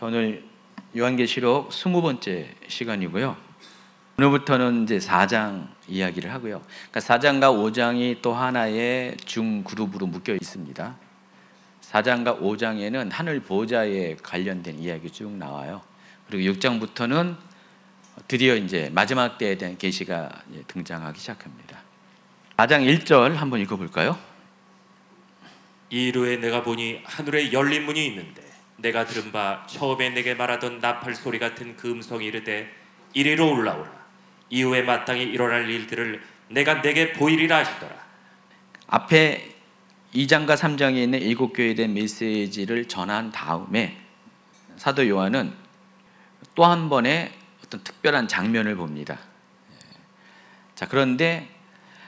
오늘 요한계시록 20번째 시간이고요. 오늘부터는 이제 4장 이야기를 하고요. 그러니까 4장과 5장이 또 하나의 중그룹으로 묶여 있습니다. 4장과 5장에는 하늘 보좌에 관련된 이야기 쭉 나와요. 그리고 6장부터는 드디어 이제 마지막 때에 대한 계시가 등장하기 시작합니다. 4장 1절 한번 읽어볼까요? 이르에 내가 보니 하늘에 열린 문이 있는데 내가 들은 바 처음에 내게 말하던 나팔 소리 같은 그 음성이 이르되 이리로 올라오라. 이후에 마땅히 일어날 일들을 내가 내게 보이리라 하시더라. 앞에 2장과 3장에 있는 7교회에 대한 메시지를 전한 다음에 사도 요한은 또 한 번의 어떤 특별한 장면을 봅니다. 자, 그런데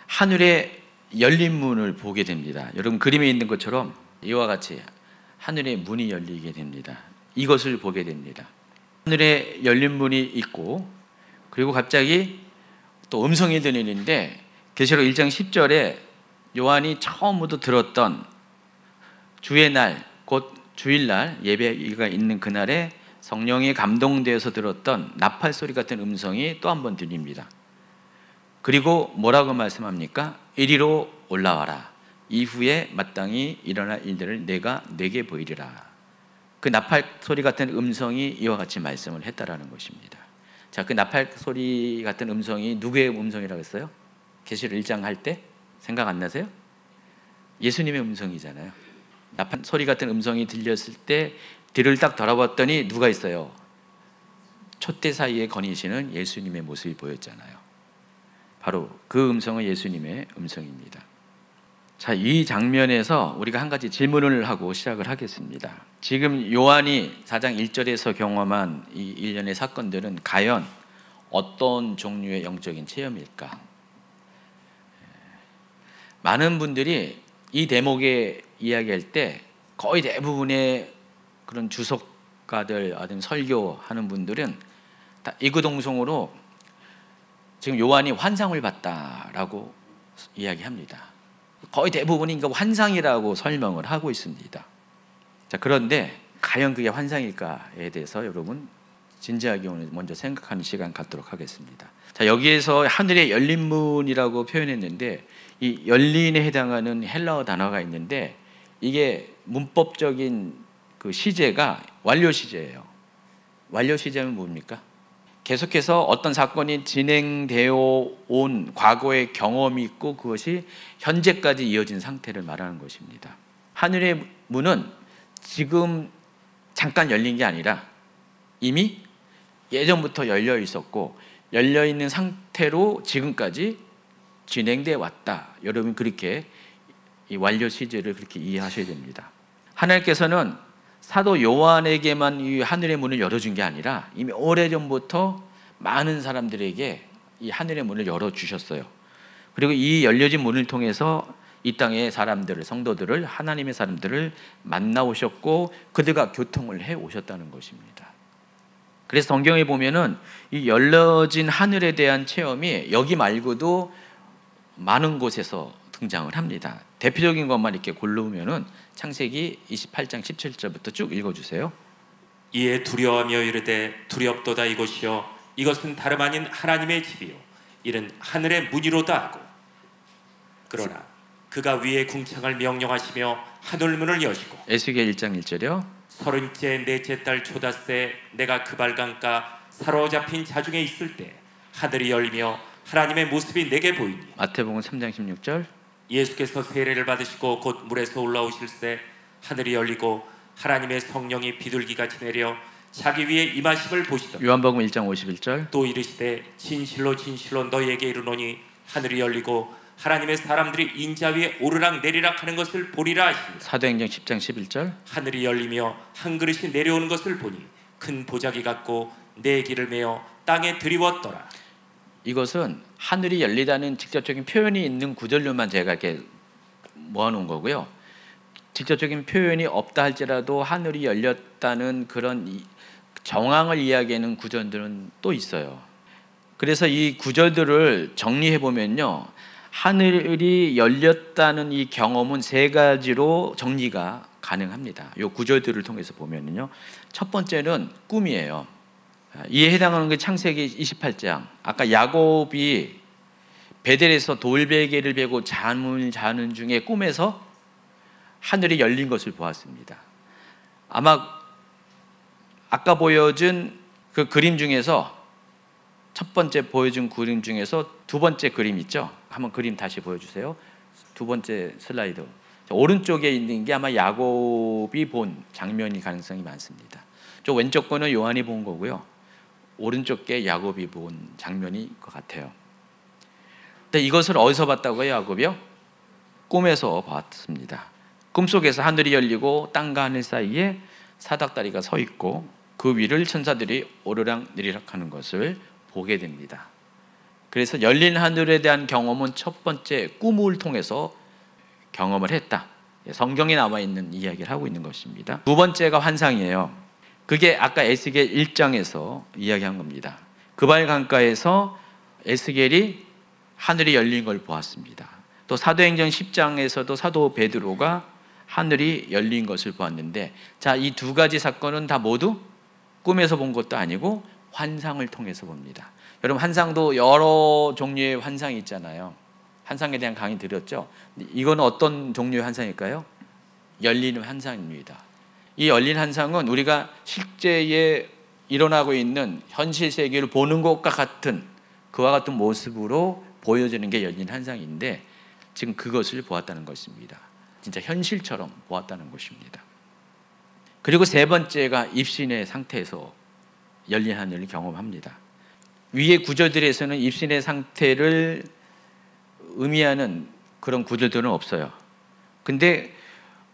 하늘에 열린 문을 보게 됩니다. 여러분 그림에 있는 것처럼 이와 같이 하늘의 문이 열리게 됩니다. 이것을 보게 됩니다. 하늘에 열린 문이 있고, 그리고 갑자기 또 음성이 들리는데 계시록 1장 10절에 요한이 처음부터 들었던 주의 날, 곧 주일날 예배가 있는 그날에 성령이 감동되어서 들었던 나팔 소리 같은 음성이 또 한 번 들립니다. 그리고 뭐라고 말씀합니까? 이리로 올라와라. 이후에 마땅히 일어날 일들을 내가 내게 보이리라. 그 나팔 소리 같은 음성이 이와 같이 말씀을 했다라는 것입니다. 자, 그 나팔 소리 같은 음성이 누구의 음성이라고 했어요? 계시록 1장 할 때 생각 안 나세요? 예수님의 음성이잖아요. 나팔 소리 같은 음성이 들렸을 때 뒤를 딱 돌아봤더니 누가 있어요? 촛대 사이에 거니시는 예수님의 모습이 보였잖아요. 바로 그 음성은 예수님의 음성입니다. 자, 이 장면에서 우리가 한 가지 질문을 하고 시작을 하겠습니다. 지금 요한이 4장 1절에서 경험한 이 일련의 사건들은 과연 어떤 종류의 영적인 체험일까? 많은 분들이 이 대목에 이야기할 때 거의 대부분의 그런 주석가들, 아니면 설교하는 분들은 다 이구동성으로 지금 요한이 환상을 봤다라고 이야기합니다. 거의 대부분이 환상이라고 설명을 하고 있습니다. 자, 그런데 과연 그게 환상일까에 대해서 여러분 진지하게 오늘 먼저 생각하는 시간 갖도록 하겠습니다. 자, 여기에서 하늘의 열린 문이라고 표현했는데 이 열린에 해당하는 헬라어 단어가 있는데 이게 문법적인 그 시제가 완료 시제예요. 완료 시제는 뭡니까? 계속해서 어떤 사건이 진행되어 온 과거의 경험이 있고 그것이 현재까지 이어진 상태를 말하는 것입니다. 하늘의 문은 지금 잠깐 열린 게 아니라 이미 예전부터 열려 있었고 열려 있는 상태로 지금까지 진행돼 왔다. 여러분 그렇게 이 완료 시제를 그렇게 이해하셔야 됩니다. 하나님께서는 사도 요한에게만 이 하늘의 문을 열어준 게 아니라 이미 오래전부터 많은 사람들에게 이 하늘의 문을 열어주셨어요. 그리고 이 열려진 문을 통해서 이 땅의 사람들을, 성도들을, 하나님의 사람들을 만나오셨고 그들과 교통을 해오셨다는 것입니다. 그래서 성경에 보면은 이 열려진 하늘에 대한 체험이 여기 말고도 많은 곳에서 등장을 합니다. 대표적인 것만 이렇게 고르면은 창세기 28장 17절부터 쭉 읽어주세요. 이에 두려워하며 이르되 두렵도다 이것이요 이것은 다름 아닌 하나님의 집이요 이는 하늘의 문이로다 하고 그러나 그가 위에 궁창을 명령하시며 하늘문을 여시고 에스겔 1장 1절이요 30째 넷째 달 초닷새 내가 그발강가 사로잡힌 자중에 있을 때 하늘이 열리며 하나님의 모습이 내게 보이니 마태복음 3장 16절 예수께서 세례를 받으시고 곧 물에서 올라오실새 하늘이 열리고 하나님의 성령이 비둘기같이 내려 자기 위에 임하심을 보시더라. 요한복음 1장 51절 또 이르시되 진실로 진실로 너희에게 이르노니 하늘이 열리고 하나님의 사람들이 인자 위에 오르락 내리락 하는 것을 보리라 하십니다. 사도행전 10장 11절 하늘이 열리며 한 그릇이 내려오는 것을 보니 큰 보자기 같고 네 길을 메어 땅에 들이웠더라. 이것은 하늘이 열리다는 직접적인 표현이 있는 구절로만 제가 이렇게 모아놓은 거고요. 직접적인 표현이 없다 할지라도 하늘이 열렸다는 그런 정황을 이야기하는 구절들은 또 있어요. 그래서 이 구절들을 정리해 보면요, 하늘이 열렸다는 이 경험은 세 가지로 정리가 가능합니다. 이 구절들을 통해서 보면은요. 첫 번째는 꿈이에요. 이에 해당하는 게 창세기 28장. 아까 야곱이 베델에서 돌베개를 베고 잠을 자는 중에 꿈에서 하늘이 열린 것을 보았습니다. 아마 아까 보여준 그 그림 중에서 첫 번째 보여준 그림 중에서 두 번째 그림 있죠? 한번 그림 다시 보여주세요. 두 번째 슬라이드. 오른쪽에 있는 게 아마 야곱이 본 장면이 가능성이 많습니다. 저 왼쪽 거는 요한이 본 거고요. 오른쪽 게 야곱이 본 장면일 것 같아요. 근데 이것을 어디서 봤다고요, 야곱이요? 꿈에서 봤습니다. 꿈속에서 하늘이 열리고 땅과 하늘 사이에 사닥다리가 서 있고 그 위를 천사들이 오르락내리락 하는 것을 보게 됩니다. 그래서 열린 하늘에 대한 경험은 첫 번째 꿈을 통해서 경험을 했다. 성경에 나와 있는 이야기를 하고 있는 것입니다. 두 번째가 환상이에요. 그게 아까 에스겔 1장에서 이야기한 겁니다. 그발 강가에서 에스겔이 하늘이 열린 걸 보았습니다. 또 사도행전 10장에서도 사도 베드로가 하늘이 열린 것을 보았는데, 자, 이 두 가지 사건은 다 모두 꿈에서 본 것도 아니고 환상을 통해서 봅니다. 여러분, 환상도 여러 종류의 환상이 있잖아요. 환상에 대한 강의 드렸죠. 이건 어떤 종류의 환상일까요? 열리는 환상입니다. 이 열린 환상은 우리가 실제에 일어나고 있는 현실 세계를 보는 것과 같은, 그와 같은 모습으로 보여지는 게 열린 환상인데, 지금 그것을 보았다는 것입니다. 진짜 현실처럼 보았다는 것입니다. 그리고 세 번째가 입신의 상태에서 열린 하늘을 경험합니다. 위의 구절들에서는 입신의 상태를 의미하는 그런 구절들은 없어요. 근데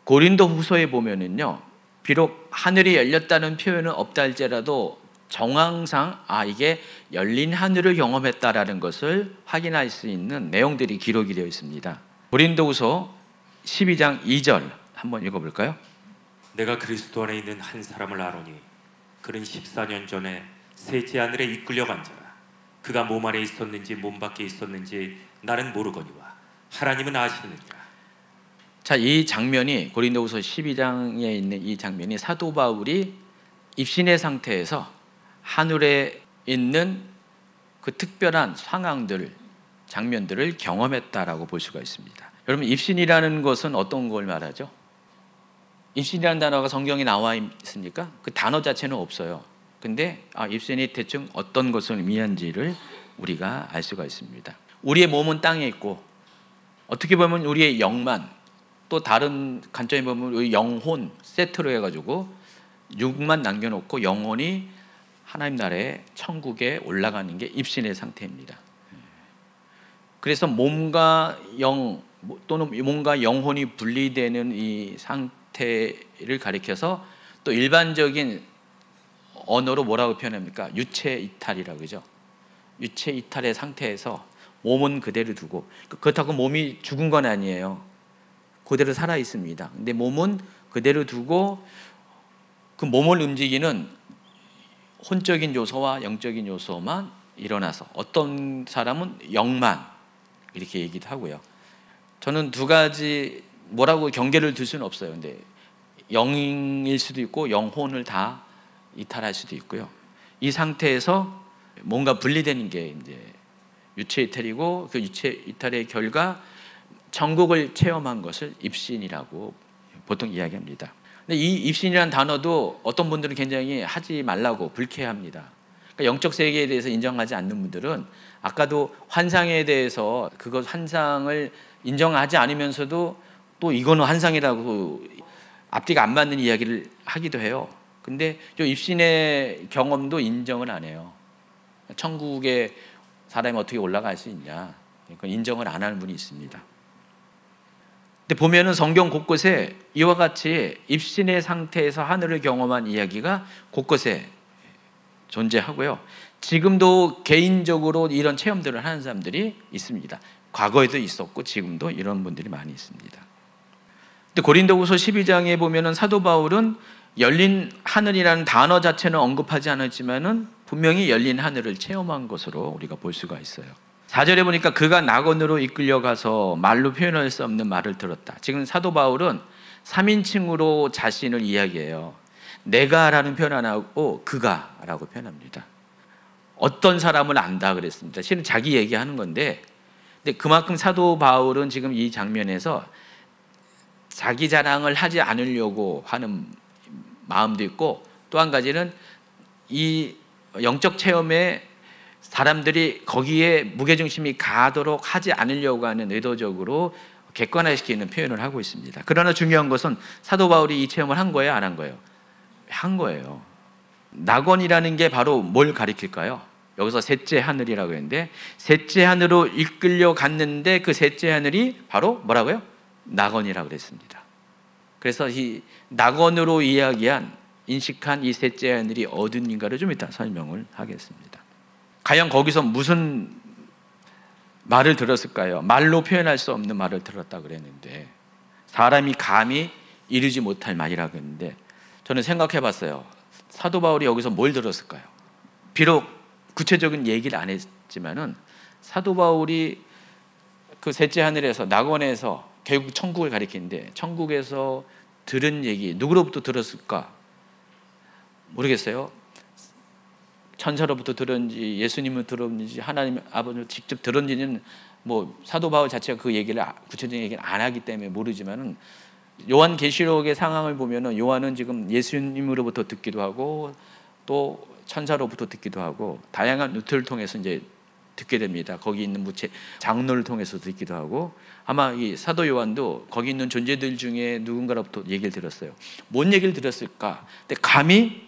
고린도 후서에 보면은요, 비록 하늘이 열렸다는 표현은 없다 할지라도 정황상 이게 열린 하늘을 경험했다라는 것을 확인할 수 있는 내용들이 기록이 되어 있습니다. 고린도후서 12장 2절 한번 읽어볼까요? 내가 그리스도 안에 있는 한 사람을 아노니 그는 14년 전에 셋째 하늘에 이끌려간 자라. 그가 몸 안에 있었는지 몸 밖에 있었는지 나는 모르거니와 하나님은 아시느니라. 자, 이 장면이 고린도후서 12장에 있는 이 장면이 사도 바울이 입신의 상태에서 하늘에 있는 그 특별한 상황들, 장면들을 경험했다라고 볼 수가 있습니다. 여러분, 입신이라는 것은 어떤 걸 말하죠? 입신이라는 단어가 성경에 나와 있습니까? 그 단어 자체는 없어요. 근데 입신이 대충 어떤 것을 의미한지를 우리가 알 수가 있습니다. 우리의 몸은 땅에 있고, 어떻게 보면 우리의 영만, 또 다른 관점에 보면 우리 영혼 세트로 해가지고 육만 남겨놓고 영혼이 하나님 나라의 천국에 올라가는 게 입신의 상태입니다. 그래서 몸과 영 또는 몸과 영혼이 분리되는 이 상태를 가리켜서 또 일반적인 언어로 뭐라고 표현합니까? 유체 이탈이라고 그러죠. 유체 이탈의 상태에서 몸은 그대로 두고, 그렇다고 몸이 죽은 건 아니에요. 그대로 살아 있습니다. 근데 몸은 그대로 두고 그 몸을 움직이는 혼적인 요소와 영적인 요소만 일어나서, 어떤 사람은 영만 이렇게 얘기도 하고요. 저는 두 가지 뭐라고 경계를 둘 수는 없어요. 근데 영일 수도 있고 영혼을 다 이탈할 수도 있고요. 이 상태에서 뭔가 분리되는 게 이제 유체 이탈이고, 그 유체 이탈의 결과 천국을 체험한 것을 입신이라고 보통 이야기합니다. 근데 이 입신이라는 단어도 어떤 분들은 굉장히 하지 말라고 불쾌합니다. 그러니까 영적 세계에 대해서 인정하지 않는 분들은 아까도 환상에 대해서 그것 환상을 인정하지 않으면서도 또 이거는 환상이라고 앞뒤가 안 맞는 이야기를 하기도 해요. 근데 이 입신의 경험도 인정을 안 해요. 천국에 사람이 어떻게 올라갈 수 있냐, 그건 인정을 안 하는 분이 있습니다. 근데 보면은 성경 곳곳에 이와 같이 입신의 상태에서 하늘을 경험한 이야기가 곳곳에 존재하고요. 지금도 개인적으로 이런 체험들을 하는 사람들이 있습니다. 과거에도 있었고 지금도 이런 분들이 많이 있습니다. 근데 고린도후서 12장에 보면은 사도 바울은 열린 하늘이라는 단어 자체는 언급하지 않았지만은 분명히 열린 하늘을 체험한 것으로 우리가 볼 수가 있어요. 4절에 보니까 그가 낙원으로 이끌려가서 말로 표현할 수 없는 말을 들었다. 지금 사도 바울은 3인칭으로 자신을 이야기해요. 내가라는 표현 안 하고 그가라고 표현합니다. 어떤 사람을 안다 그랬습니다. 실은 자기 얘기하는 건데, 근데 그만큼 사도 바울은 지금 이 장면에서 자기 자랑을 하지 않으려고 하는 마음도 있고, 또 한 가지는 이 영적 체험에 사람들이 거기에 무게중심이 가도록 하지 않으려고 하는 의도적으로 객관화시키는 표현을 하고 있습니다. 그러나 중요한 것은 사도 바울이 이 체험을 한 거예요, 안 한 거예요? 한 거예요. 낙원이라는 게 바로 뭘 가리킬까요? 여기서 셋째 하늘이라고 했는데, 셋째 하늘로 이끌려 갔는데 그 셋째 하늘이 바로 뭐라고요? 낙원이라고 그랬습니다. 그래서 이 낙원으로 이야기한, 인식한 이 셋째 하늘이 어딘가를 좀 이따 설명을 하겠습니다. 과연 거기서 무슨 말을 들었을까요? 말로 표현할 수 없는 말을 들었다고 그랬는데, 사람이 감히 이루지 못할 말이라고 했는데, 저는 생각해 봤어요. 사도 바울이 여기서 뭘 들었을까요? 비록 구체적인 얘기를 안 했지만은 사도 바울이 그 셋째 하늘에서, 낙원에서, 결국 천국을 가리키는데 천국에서 들은 얘기, 누구로부터 들었을까? 모르겠어요. 천사로부터 들었는지, 예수님을 들었는지, 하나님 아버지를 직접 들었는지는 뭐 사도 바울 자체가 그 얘기를, 구체적인 얘기를 안 하기 때문에 모르지만은, 요한 계시록의 상황을 보면은 요한은 지금 예수님으로부터 듣기도 하고 또 천사로부터 듣기도 하고 다양한 루트를 통해서 이제 듣게 됩니다. 거기 있는 무체 장로를 통해서 듣기도 하고, 아마 이 사도 요한도 거기 있는 존재들 중에 누군가로부터 얘기를 들었어요. 뭔 얘기를 들었을까? 근데 감히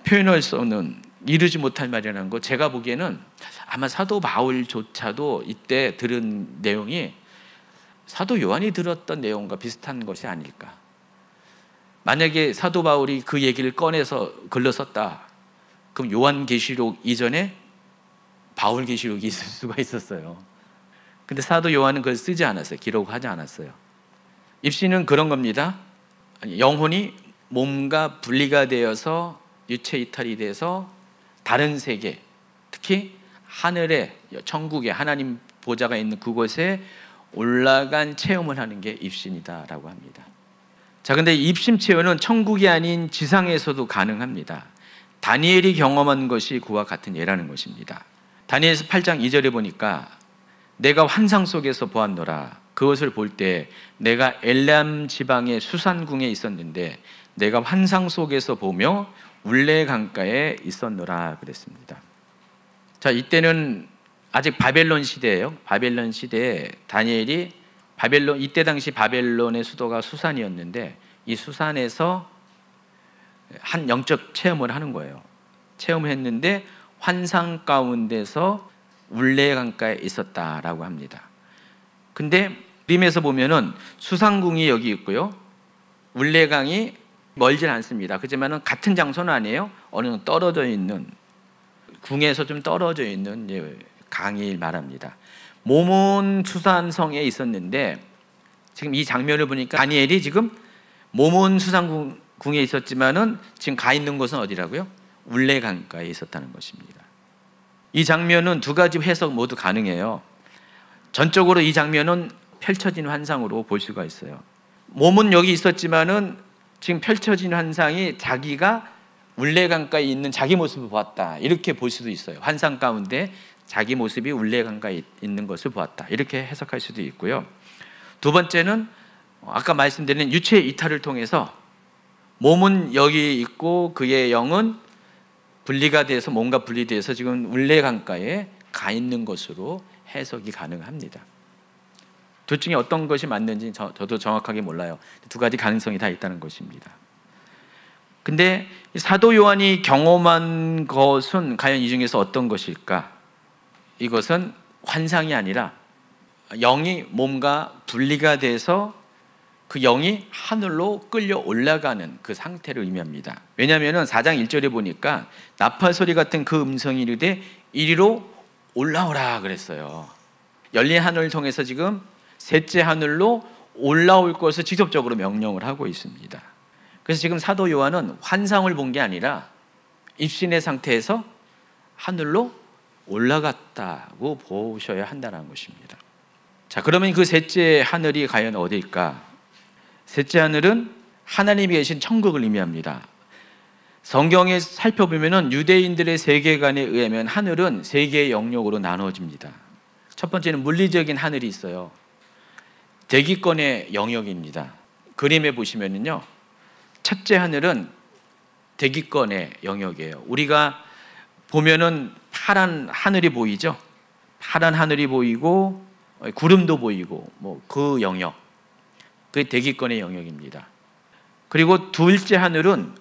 표현할 수 없는, 이루지 못할 말이라는 거, 제가 보기에는 아마 사도 바울조차도 이때 들은 내용이 사도 요한이 들었던 내용과 비슷한 것이 아닐까. 만약에 사도 바울이 그 얘기를 꺼내서 글로 썼다, 그럼 요한계시록 이전에 바울계시록이 있을 수가 있었어요. 근데 사도 요한은 그걸 쓰지 않았어요. 기록하지 않았어요. 입시는 그런 겁니다. 영혼이 몸과 분리가 되어서 유체 이탈이 돼서 다른 세계, 특히 하늘에, 천국에 하나님 보좌가 있는 그곳에 올라간 체험을 하는 게 입신이다라고 합니다. 자, 근데 입신 체험은 천국이 아닌 지상에서도 가능합니다. 다니엘이 경험한 것이 그와 같은 예라는 것입니다. 다니엘서 8장 2절에 보니까 내가 환상 속에서 보았노라. 그것을 볼 때 내가 엘람 지방의 수산궁에 있었는데 내가 환상 속에서 보며 울레 강가에 있었노라 그랬습니다. 자, 이때는 아직 바벨론 시대예요. 바벨론 시대에 다니엘이 이때 당시 바벨론의 수도가 수산이었는데 이 수산에서 한 영적 체험을 하는 거예요. 체험을 했는데 환상 가운데서 울레 강가에 있었다라고 합니다. 근데 그림에서 보면은 수산궁이 여기 있고요, 울레강이 멀진 않습니다. 그렇지만은 같은 장소는 아니에요. 어느 정도 떨어져 있는, 궁에서 좀 떨어져 있는 강을 말합니다. 모몬 수산성에 있었는데, 지금 이 장면을 보니까 다니엘이 지금 모몬 수산궁에 있었지만은 지금 가 있는 곳은 어디라고요? 울레 강가에 있었다는 것입니다. 이 장면은 두 가지 해석 모두 가능해요. 전적으로 이 장면은 펼쳐진 환상으로 볼 수가 있어요. 몸은 여기 있었지만은 지금 펼쳐진 환상이 자기가 울레 강가에 있는 자기 모습을 보았다, 이렇게 볼 수도 있어요. 환상 가운데 자기 모습이 울레 강가에 있는 것을 보았다, 이렇게 해석할 수도 있고요. 두 번째는 아까 말씀드린 유체 이탈을 통해서 몸은 여기 있고 그의 영은 분리가 돼서, 몸과 분리돼서 지금 울레 강가에 가 있는 것으로 해석이 가능합니다. 둘 중에 어떤 것이 맞는지 저도 정확하게 몰라요. 두 가지 가능성이 다 있다는 것입니다. 근데 사도 요한이 경험한 것은 과연 이 중에서 어떤 것일까? 이것은 환상이 아니라 영이 몸과 분리가 돼서 그 영이 하늘로 끌려 올라가는 그 상태를 의미합니다. 왜냐하면 4장 1절에 보니까 나팔 소리 같은 그 음성이 이르되 이리로 올라오라 그랬어요. 열린 하늘을 통해서 지금 셋째 하늘로 올라올 것을 직접적으로 명령을 하고 있습니다. 그래서 지금 사도 요한은 환상을 본 게 아니라 입신의 상태에서 하늘로 올라갔다고 보셔야 한다는 것입니다. 자, 그러면 그 셋째 하늘이 과연 어디일까? 셋째 하늘은 하나님이 계신 천국을 의미합니다. 성경에 살펴보면 유대인들의 세계관에 의하면 하늘은 세 개의 영역으로 나눠집니다. 첫 번째는 물리적인 하늘이 있어요. 대기권의 영역입니다. 그림에 보시면요, 첫째 하늘은 대기권의 영역이에요. 우리가 보면은 파란 하늘이 보이죠? 파란 하늘이 보이고 구름도 보이고 뭐 그 영역, 그게 대기권의 영역입니다. 그리고 둘째 하늘은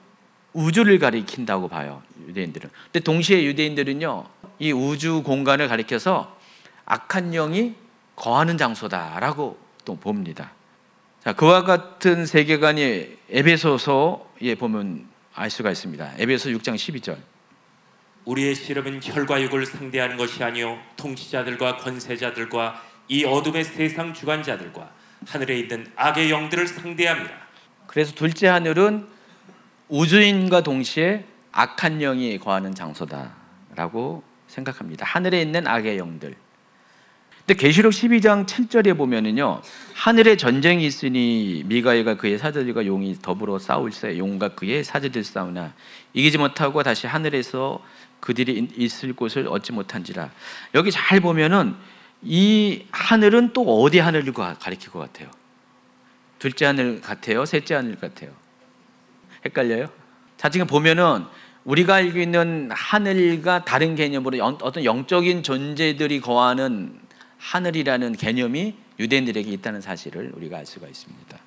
우주를 가리킨다고 봐요, 유대인들은. 근데 동시에 유대인들은요, 이 우주 공간을 가리켜서 악한 영이 거하는 장소다라고 또 봅니다. 자, 그와 같은 세계관이 에베소서에 보면 알 수가 있습니다. 에베소 6장 12절. 우리의 씨름은 혈과 육을 상대하는 것이 아니요 통치자들과 권세자들과 이 어둠의 세상 주관자들과 하늘에 있는 악의 영들을 상대합니다. 그래서 둘째 하늘은 우주인과 동시에 악한 영이 거하는 장소다라고 생각합니다. 하늘에 있는 악의 영들. 근데 계시록 12장 7절에 보면은요, 하늘에 전쟁이 있으니 미가엘과 그의 사제들과 용이 더불어 싸울세. 용과 그의 사제들 싸우나 이기지 못하고 다시 하늘에서 그들이 있을 곳을 얻지 못한지라. 여기 잘 보면은 이 하늘은 또 어디 하늘을 가리킬 것 같아요? 둘째 하늘 같아요? 셋째 하늘 같아요? 헷갈려요? 자, 지금 보면은 우리가 알고 있는 하늘과 다른 개념으로 어떤 영적인 존재들이 거하는 하늘이라는 개념이 유대인들에게 있다는 사실을 우리가 알 수가 있습니다.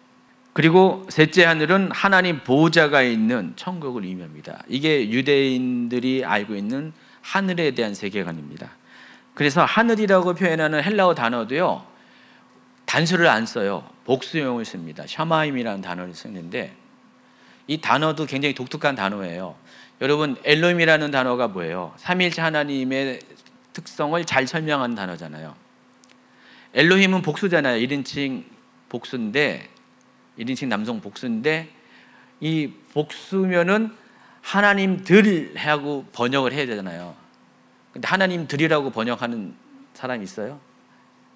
그리고 셋째 하늘은 하나님 보호자가 있는 천국을 의미합니다. 이게 유대인들이 알고 있는 하늘에 대한 세계관입니다. 그래서 하늘이라고 표현하는 헬라어 단어도요, 단수를 안 써요. 복수형을 씁니다. 샤마임이라는 단어를 쓰는데 이 단어도 굉장히 독특한 단어예요. 여러분, 엘로힘이라는 단어가 뭐예요? 삼위일체 하나님의 특성을 잘 설명하는 단어잖아요. 엘로힘은 복수잖아요. 1인칭 복수인데, 1인칭 남성 복수인데, 이 복수면은 하나님들 하고 번역을 해야 되잖아요. 근데 하나님들이라고 번역하는 사람이 있어요?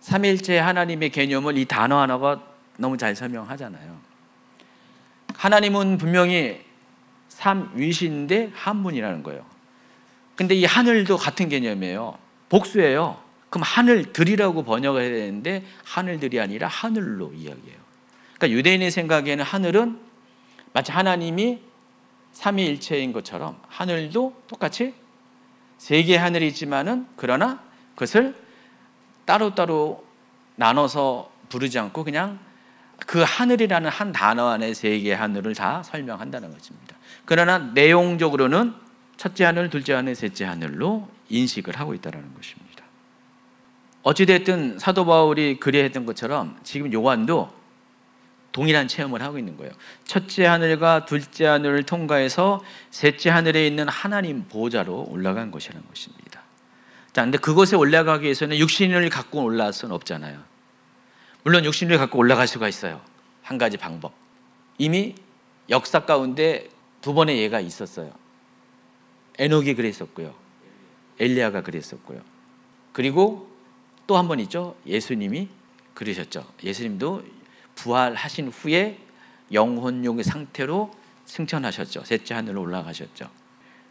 삼위일체 하나님의 개념을 이 단어 하나가 너무 잘 설명하잖아요. 하나님은 분명히 삼위신인데 한 분이라는 거예요. 근데 이 하늘도 같은 개념이에요. 복수예요. 그럼 하늘들이라고 번역을 해야 되는데 하늘들이 아니라 하늘로 이야기해요. 그러니까 유대인의 생각에는 하늘은 마치 하나님이 삼위일체인 것처럼 하늘도 똑같이 세 개의 하늘이 있지만은 그러나 그것을 따로따로 나눠서 부르지 않고 그냥 그 하늘이라는 한 단어 안에 세 개의 하늘을 다 설명한다는 것입니다. 그러나 내용적으로는 첫째 하늘, 둘째 하늘, 셋째 하늘로 인식을 하고 있다는 것입니다. 어찌됐든 사도 바울이 그리했던 것처럼 지금 요한도 동일한 체험을 하고 있는 거예요. 첫째 하늘과 둘째 하늘을 통과해서 셋째 하늘에 있는 하나님 보호자로 올라간 것이라는 것입니다. 자, 근데 그곳에 올라가기 위해서는 육신을 갖고 올라갈 수는 없잖아요. 물론 육신을 갖고 올라갈 수가 있어요. 한 가지 방법. 이미 역사 가운데 두 번의 예가 있었어요. 에녹이 그랬었고요. 엘리야가 그랬었고요. 그리고 또 한 번 있죠. 예수님이 그러셨죠. 예수님도 부활하신 후에 영혼육의 상태로 승천하셨죠. 셋째 하늘로 올라가셨죠.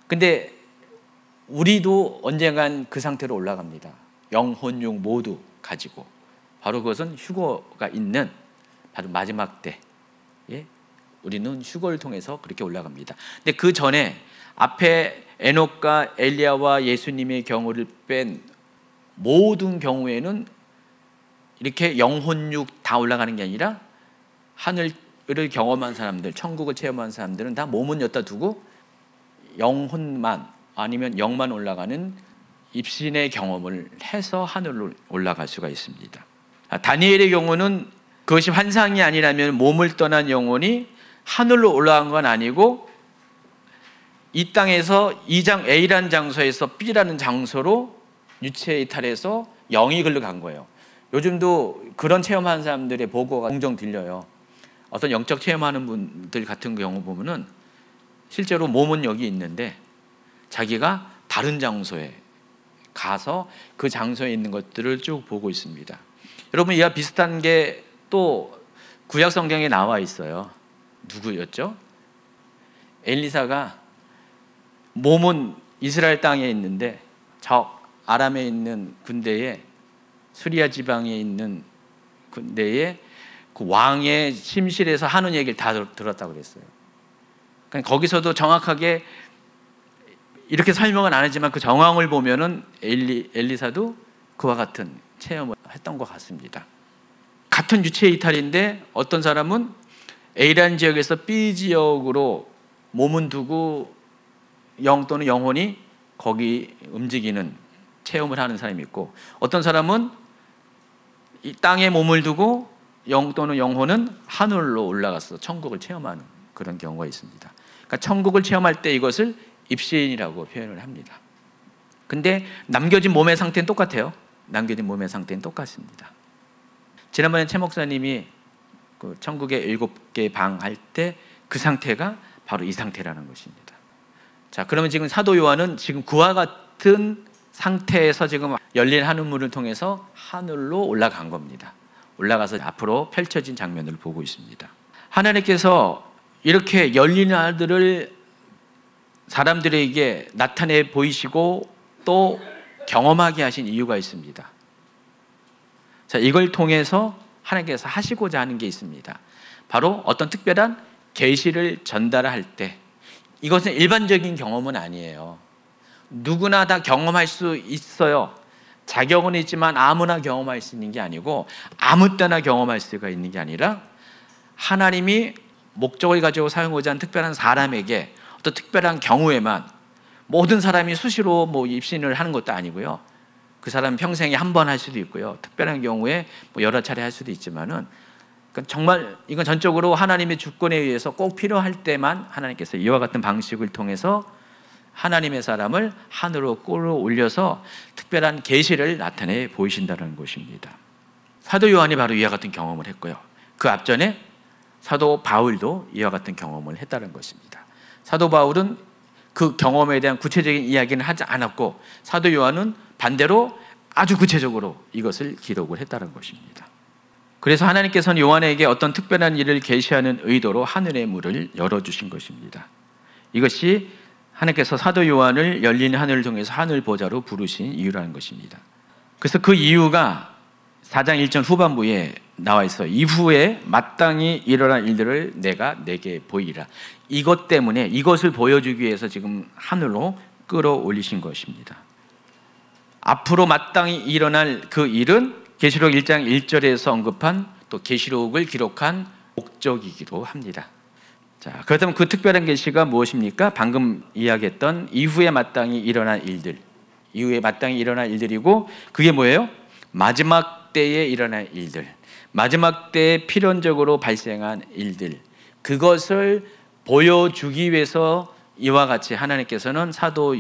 근데 우리도 언젠간 그 상태로 올라갑니다. 영혼육 모두 가지고. 바로 그것은 휴거가 있는 바로 마지막 때, 우리는 휴거를 통해서 그렇게 올라갑니다. 근데 그 전에 앞에 에녹과 엘리야와 예수님의 경우를 뺀 모든 경우에는 이렇게 영혼육 다 올라가는 게 아니라 하늘을 경험한 사람들, 천국을 체험한 사람들은 다 몸은 여기다 두고 영혼만 아니면 영만 올라가는 입신의 경험을 해서 하늘로 올라갈 수가 있습니다. 다니엘의 경우는 그것이 환상이 아니라면 몸을 떠난 영혼이 하늘로 올라간 건 아니고 이 땅에서 이장 A라는 장소에서 B라는 장소로 유체 이탈해서 영이 글로 간 거예요. 요즘도 그런 체험하는 사람들의 보고가 종종 들려요. 어떤 영적 체험하는 분들 같은 경우 보면은 실제로 몸은 여기 있는데 자기가 다른 장소에 가서 그 장소에 있는 것들을 쭉 보고 있습니다. 여러분, 이와 비슷한 게 또 구약 성경에 나와 있어요. 누구였죠? 엘리사가 몸은 이스라엘 땅에 있는데 저 아람에 있는 군대에, 수리아 지방에 있는 군대에 그 왕의 침실에서 하는 얘기를 다 들었다고 그랬어요. 그러니까 거기서도 정확하게 이렇게 설명은 안 하지만 그 정황을 보면은 엘리사도 그와 같은 체험을 했던 것 같습니다. 같은 유체 이탈인데 어떤 사람은 A라는 지역에서 B 지역으로 몸은 두고 영 또는 영혼이 거기 움직이는 체험을 하는 사람이 있고, 어떤 사람은 이 땅에 몸을 두고 영 또는 영혼은 하늘로 올라가서 천국을 체험하는 그런 경우가 있습니다. 그러니까 천국을 체험할 때 이것을 입신이라고 표현을 합니다. 근데 남겨진 몸의 상태는 똑같아요. 남겨진 몸의 상태는 똑같습니다. 지난번에 최 목사님이 그 천국의 7개 방 할 때 그 상태가 바로 이 상태라는 것입니다. 자, 그러면 지금 사도 요한은 지금 그와 같은 상태에서 지금 열린 하늘문을 통해서 하늘로 올라간 겁니다. 올라가서 앞으로 펼쳐진 장면을 보고 있습니다. 하나님께서 이렇게 열린 하늘을 사람들에게 나타내 보이시고 또 경험하게 하신 이유가 있습니다. 자, 이걸 통해서 하나님께서 하시고자 하는 게 있습니다. 바로 어떤 특별한 계시를 전달할 때, 이것은 일반적인 경험은 아니에요. 누구나 다 경험할 수 있어요. 자격은 있지만 아무나 경험할 수 있는 게 아니고, 아무 때나 경험할 수가 있는 게 아니라 하나님이 목적을 가지고 사용하고자 하는 특별한 사람에게 어떤 특별한 경우에만, 모든 사람이 수시로 입신을 하는 것도 아니고요. 그 사람 평생에 한 번 할 수도 있고요. 특별한 경우에 여러 차례 할 수도 있지만은, 그러니까 정말 이건 전적으로 하나님의 주권에 의해서 꼭 필요할 때만 하나님께서 이와 같은 방식을 통해서 하나님의 사람을 하늘로 끌어올려서 특별한 계시를 나타내 보이신다는 것입니다. 사도 요한이 바로 이와 같은 경험을 했고요. 그 앞전에 사도 바울도 이와 같은 경험을 했다는 것입니다. 사도 바울은 그 경험에 대한 구체적인 이야기는 하지 않았고, 사도 요한은 반대로 아주 구체적으로 이것을 기록을 했다는 것입니다. 그래서 하나님께서는 요한에게 어떤 특별한 일을 계시하는 의도로 하늘의 문을 열어주신 것입니다. 이것이 하나님께서 사도 요한을 열린 하늘을 통해서 하늘 보좌로 부르신 이유라는 것입니다. 그래서 그 이유가 4장 1절 후반부에 나와 있어요. 이후에 마땅히 일어날 일들을 내가 내게 보이리라. 이것 때문에, 이것을 보여주기 위해서 지금 하늘로 끌어올리신 것입니다. 앞으로 마땅히 일어날 그 일은 계시록 1장 1절에서 언급한, 또 계시록을 기록한 목적이기도 합니다. 자, 그렇다면 그 특별한 계시가 무엇입니까? 방금 이야기했던 이후에 마땅히 일어날 일들, 이후에 마땅히 일어날 일들이고, 그게 뭐예요? 마지막 때에 일어날 일들, 마지막 때에 필연적으로 발생한 일들, 그것을 보여주기 위해서 이와 같이 하나님께서는 사도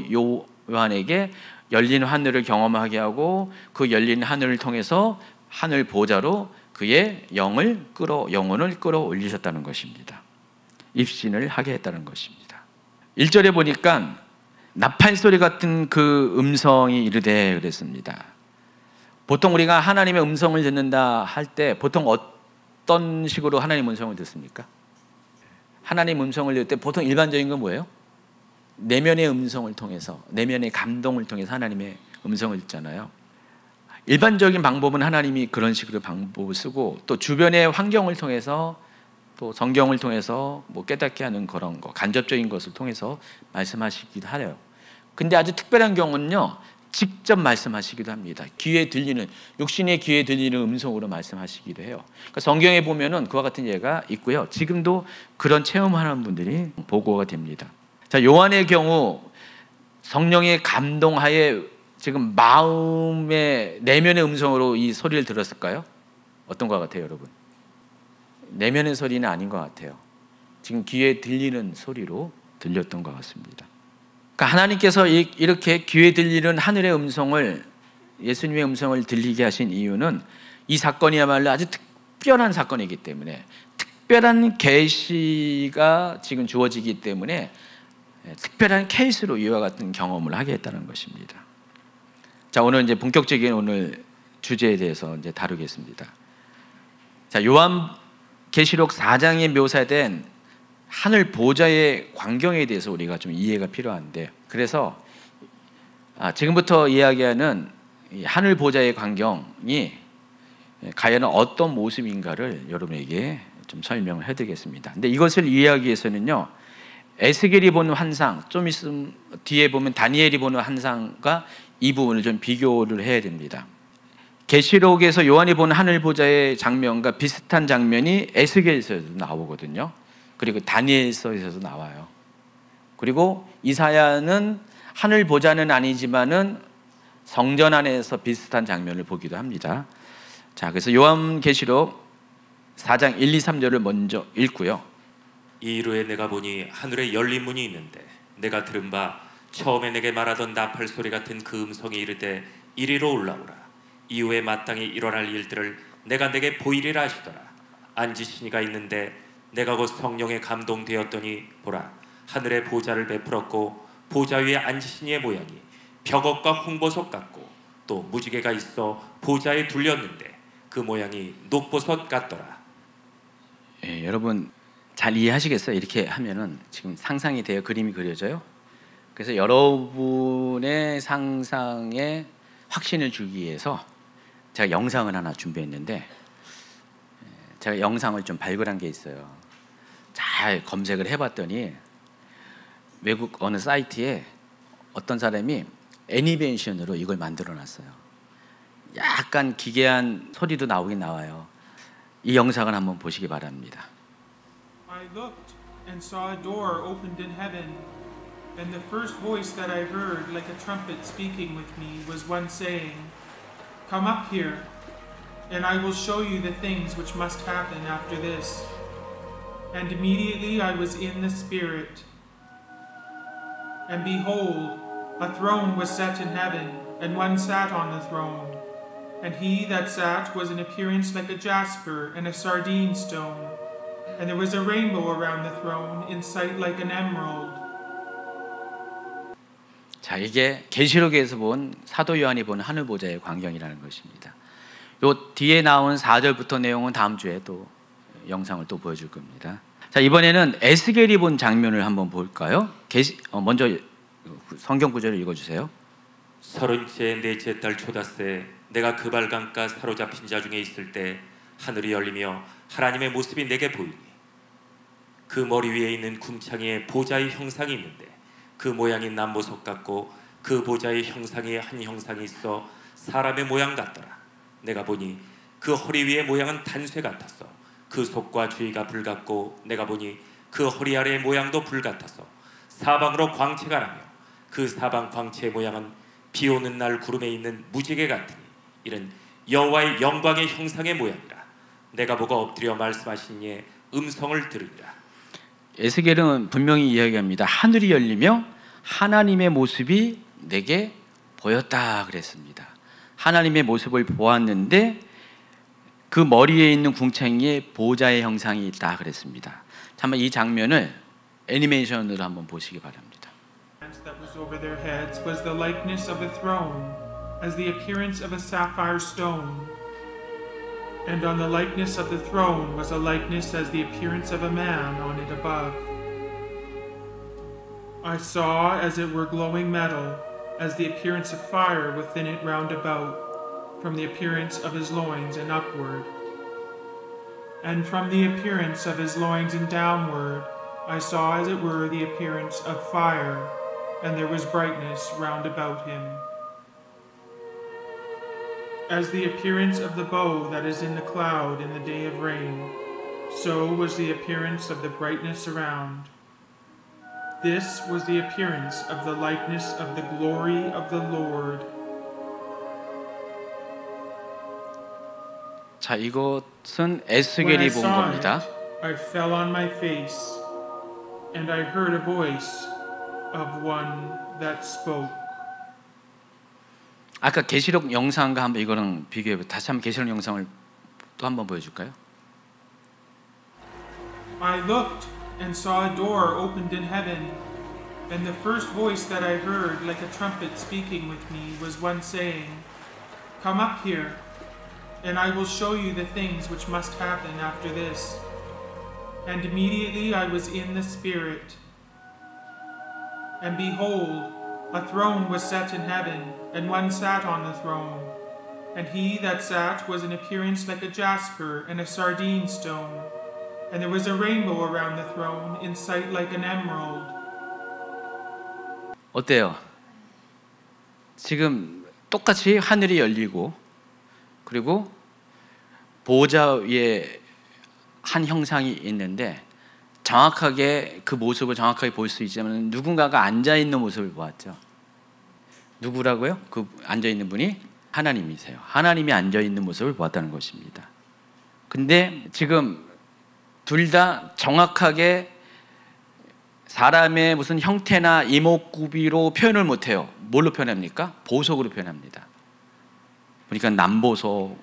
요한에게 열린 하늘을 경험하게 하고, 그 열린 하늘을 통해서 하늘 보좌로 그의 영혼을 끌어올리셨다는 것입니다. 입신을 하게 했다는 것입니다. 1절에 보니까 나팔 소리 같은 그 음성이 이르되 그랬습니다. 보통 우리가 하나님의 음성을 듣는다 할 때 보통 어떤 식으로 하나님 음성을 듣습니까? 하나님 음성을 들을 때 보통 일반적인 건 뭐예요? 내면의 음성을 통해서, 내면의 감동을 통해서 하나님의 음성을 듣잖아요. 일반적인 방법은 하나님이 그런 식으로 방법을 쓰고, 또 주변의 환경을 통해서, 또 성경을 통해서 깨닫게 하는 그런 거, 간접적인 것을 통해서 말씀하시기도 하래요. 근데 아주 특별한 경우는요, 직접 말씀하시기도 합니다. 귀에 들리는, 육신의 귀에 들리는 음성으로 말씀하시기도 해요. 그러니까 성경에 보면은 그와 같은 예가 있고요. 지금도 그런 체험하는 분들이 보고가 됩니다. 자, 요한의 경우 성령의 감동하에 지금 마음의 내면의 음성으로 이 소리를 들었을까요? 어떤 것 같아요, 여러분? 내면의 소리는 아닌 것 같아요. 지금 귀에 들리는 소리로 들렸던 것 같습니다. 그러니까 하나님께서 이렇게 귀에 들리는 하늘의 음성을, 예수님의 음성을 들리게 하신 이유는 이 사건이야말로 아주 특별한 사건이기 때문에, 특별한 계시가 지금 주어지기 때문에 특별한 케이스로 이와 같은 경험을 하게 했다는 것입니다. 자, 오늘 이제 본격적인 오늘 주제에 대해서 이제 다루겠습니다. 자, 계시록 4장에 묘사된 하늘 보좌의 광경에 대해서 우리가 좀 이해가 필요한데, 그래서 지금부터 이야기하는 이 하늘 보좌의 광경이 과연 어떤 모습인가를 여러분에게 좀 설명을 해드리겠습니다. 근데 이것을 이해하기 위해서는요, 에스겔이 보는 환상, 좀 있으면 뒤에 보면 다니엘이 보는 환상과 이 부분을 좀 비교를 해야 됩니다. 계시록에서 요한이 보는 하늘 보좌의 장면과 비슷한 장면이 에스겔서에도 나오거든요. 그리고 다니엘서에서도 나와요. 그리고 이사야는 하늘 보좌는 아니지만은 성전 안에서 비슷한 장면을 보기도 합니다. 자, 그래서 요한계시록 4장 1, 2, 3절을 먼저 읽고요. 이후에 내가 보니 하늘에 열린 문이 있는데 내가 들은 바 처음에 내게 말하던 나팔 소리 같은 그 음성이 이르되 이리로 올라오라. 이후에 마땅히 일어날 일들을 내가 내게 보이리라 하시더라. 앉으신 이가 있는데 내가 곧 성령에 감동되었더니 보라, 하늘에 보좌를 베풀었고 보좌 위에 앉으신 이의 모양이 벽옥과 홍보석 같고 또 무지개가 있어 보좌에 둘렸는데 그 모양이 녹보석 같더라. 여러분 잘 이해하시겠어요? 이렇게 하면은 지금 상상이 돼요? 그림이 그려져요? 그래서 여러분의 상상에 확신을 주기 위해서 제가 영상을 하나 준비했는데, 제가 영상을 좀 발굴한 게 있어요. 잘 검색을 해봤더니 외국 어느 사이트에 어떤 사람이 애니메이션으로 이걸 만들어놨어요. 약간 기괴한 소리도 나오긴 나와요. 이 영상을 한번 보시기 바랍니다. I looked and saw a door opened in heaven, and the first voice that I heard, like a trumpet speaking with me, was one saying, "Come up here, and I will show you the things which must happen after this." And immediately I was in the Spirit. And behold, a throne was set in heaven, and one sat on the throne. And he that sat was in appearance like a jasper and a sardine stone. And there was a rainbow around the throne, in sight like an emerald. 자, 이게 계시록에서 본 사도 요한이 본 하늘 보좌의 광경이라는 것입니다. 요 뒤에 나온 4절부터 내용은 다음 주에 또 영상을 또 보여줄 겁니다. 자, 이번에는 에스겔이 본 장면을 한번 볼까요? 먼저 성경 구절을 읽어주세요. 30째 넷째 달 초닷새 내가 그발강가 사로잡힌 자 중에 있을 때 하늘이 열리며 하나님의 모습이 내게 보이니 그 머리 위에 있는 궁창에 보좌의 형상이 있는데 그 모양이 남보석 같고 그 보좌의 형상에 한 형상이 있어 사람의 모양 같더라. 내가 보니 그 허리 위의 모양은 단쇠 같았어. 그 속과 주위가 불 같고 내가 보니 그 허리 아래의 모양도 불 같아서 사방으로 광채가 나며 그 사방 광채의 모양은 비 오는 날 구름에 있는 무지개 같으니 이는 여호와의 영광의 형상의 모양이라. 내가 보고 엎드려 말씀하신 이의 음성을 들으리라. 에스겔은 분명히 이야기합니다. 하늘이 열리며 하나님의 모습이 내게 보였다 그랬습니다. 하나님의 모습을 보았는데 그 머리에 있는 궁창에 보좌의 형상이 있다 그랬습니다. 한번 이 장면을 애니메이션으로 한번 보시기 바랍니다. That was over their heads was the likeness of a throne, as the appearance of a sapphire stone. And on the likeness of the throne was a likeness as the appearance of a man on it above. I saw as it were glowing metal, as the appearance of fire within it round about, from the appearance of his loins and upward. And from the appearance of his loins and downward, I saw as it were the appearance of fire, and there was brightness round about him. As the appearance of the bow that is in the cloud in the day of rain, so was the appearance of the brightness around. This was the appearance of the likeness of the glory of the Lord. 자, 이것은 에스겔이 본 겁니다. I fell on my face, and I heard a voice of one that spoke. 아까 계시록 영상과 한번 이거랑 비교해 보. 다시 한번 계시록 영상을 또 한번 보여줄까요? I looked and saw a door opened in heaven, and the first voice that I heard, like a trumpet speaking with me, was one saying, "Come up here, and I will show you the things which must happen after this." And immediately I was in the Spirit. And behold, a throne was set in heaven, and one sat on the throne. And he that sat was in appearance like a jasper and a sardine stone. And there was a rainbow around the throne, in sight like an emerald. 어때요? 지금 똑같이 하늘이 열리고 그리고 보좌 위에 한 형상이 있는데 정확하게 그 모습을 정확하게 볼 수 있지만 누군가가 앉아있는 모습을 보았죠. 누구라고요? 그 앉아있는 분이 하나님이세요. 하나님이 앉아있는 모습을 보았다는 것입니다. 근데 지금 둘 다 정확하게 사람의 무슨 형태나 이목구비로 표현을 못해요. 뭘로 표현합니까? 보석으로 표현합니다. 그러니까 남보석,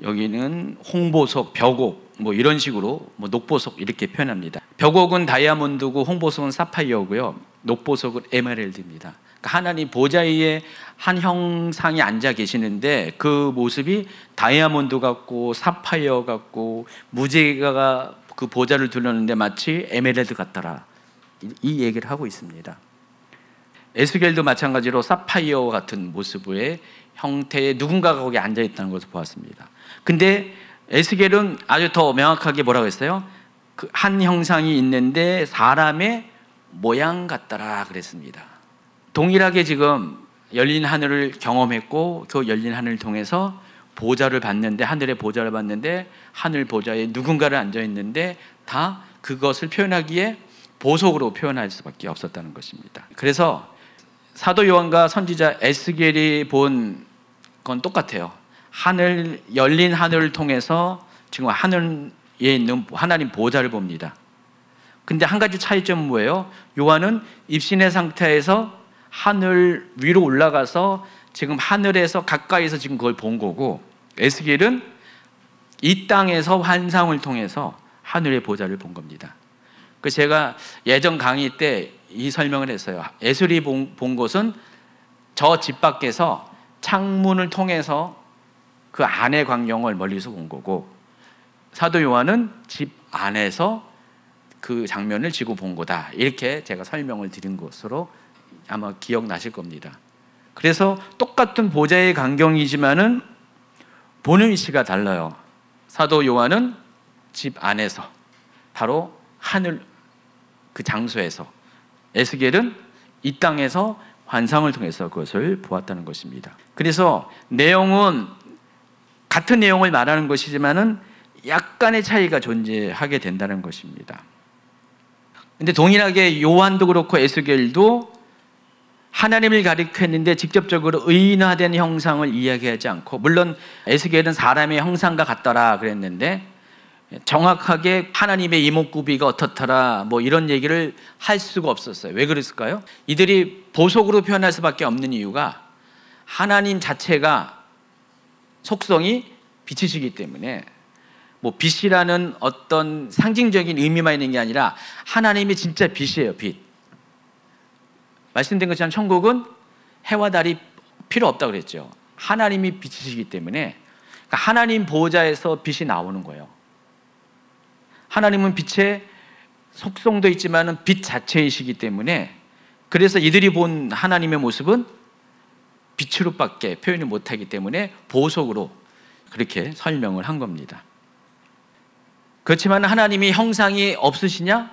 여기는 홍보석, 벽옥 뭐 이런 식으로 뭐 녹보석 이렇게 표현합니다. 벽옥은 다이아몬드고 홍보석은 사파이어고요. 녹보석은 에메랄드입니다. 그러니까 하나님 보좌 위에 한 형상이 앉아 계시는데 그 모습이 다이아몬드 같고 사파이어 같고 무지개가 그 보좌를 둘렀는데 마치 에메랄드 같더라. 이 얘기를 하고 있습니다. 에스겔도 마찬가지로 사파이어 같은 모습의 형태의 누군가가 거기 앉아 있다는 것을 보았습니다. 근데 에스겔은 아주 더 명확하게 뭐라고 했어요? 그 한 형상이 있는데 사람의 모양 같더라 그랬습니다. 동일하게 지금 열린 하늘을 경험했고 그 열린 하늘을 통해서 보좌를 봤는데 하늘의 보좌를 봤는데 하늘 보좌에 누군가를 앉아 있는데 다 그것을 표현하기에 보석으로 표현할 수밖에 없었다는 것입니다. 그래서 사도 요한과 선지자 에스겔이 본 건 똑같아요. 하늘 열린 하늘을 통해서 지금 하늘에 있는 하나님 보좌를 봅니다. 근데 한 가지 차이점은 뭐예요? 요한은 입신의 상태에서 하늘 위로 올라가서 지금 하늘에서 가까이서 지금 그걸 본 거고 에스겔은 이 땅에서 환상을 통해서 하늘의 보좌를 본 겁니다. 그 제가 예전 강의 때 이 설명을 했어요. 에스겔이 본 것은 저 집 밖에서 창문을 통해서 그 안의 광경을 멀리서 본 거고 사도 요한은 집 안에서 그 장면을 지고 본 거다. 이렇게 제가 설명을 드린 것으로 아마 기억나실 겁니다. 그래서 똑같은 보좌의 광경이지만은 보는 위치가 달라요. 사도 요한은 집 안에서 바로 하늘 그 장소에서 에스겔은 이 땅에서 환상을 통해서 그것을 보았다는 것입니다. 그래서 내용은 같은 내용을 말하는 것이지만은 약간의 차이가 존재하게 된다는 것입니다. 근데 동일하게 요한도 그렇고 에스겔도 하나님을 가리켰는데 직접적으로 의인화된 형상을 이야기하지 않고 물론 에스겔은 사람의 형상과 같더라 그랬는데 정확하게 하나님의 이목구비가 어떻더라 뭐 이런 얘기를 할 수가 없었어요. 왜 그랬을까요? 이들이 보석으로 표현할 수밖에 없는 이유가 하나님 자체가 속성이 빛이시기 때문에 뭐 빛이라는 어떤 상징적인 의미만 있는 게 아니라 하나님이 진짜 빛이에요. 빛. 말씀드린 것처럼 천국은 해와 달이 필요 없다고 그랬죠. 하나님이 빛이시기 때문에 그러니까 하나님 보호자에서 빛이 나오는 거예요. 하나님은 빛의 속성도 있지만 빛 자체이시기 때문에 그래서 이들이 본 하나님의 모습은 빛으로밖에 표현을 못하기 때문에 보석으로 그렇게 설명을 한 겁니다. 그렇지만 하나님이 형상이 없으시냐?